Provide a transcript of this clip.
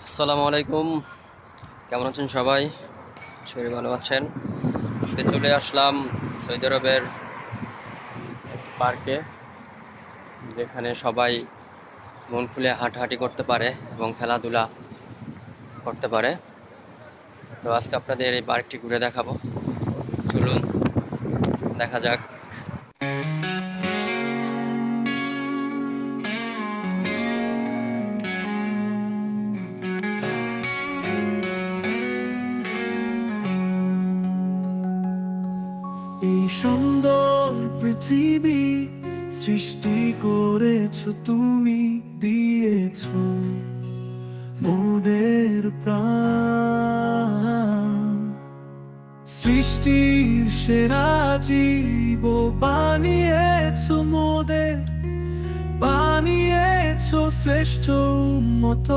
আসসালামু আলাইকুম। কেমন আছেন সবাই? শরীর ভালো আছেন? আজকে চলে আসলাম সৌদি আরবের এক পার্কে, যেখানে সবাই মন খুলে হাঁটাহাঁটি করতে পারে এবং খেলাধুলা করতে পারে। তো আজকে আপনাদের এই পার্কটি ঘুরে দেখাবো। চলুন দেখা যাক। এই সুন্দর পৃথিবী সৃষ্টি করেছো তুমি, দিয়েছো মোদের প্রাণ। সৃষ্টির সেরা জীব বানিয়েছো মোদের, বানিয়েছো শ্রেষ্ঠ উন্মত।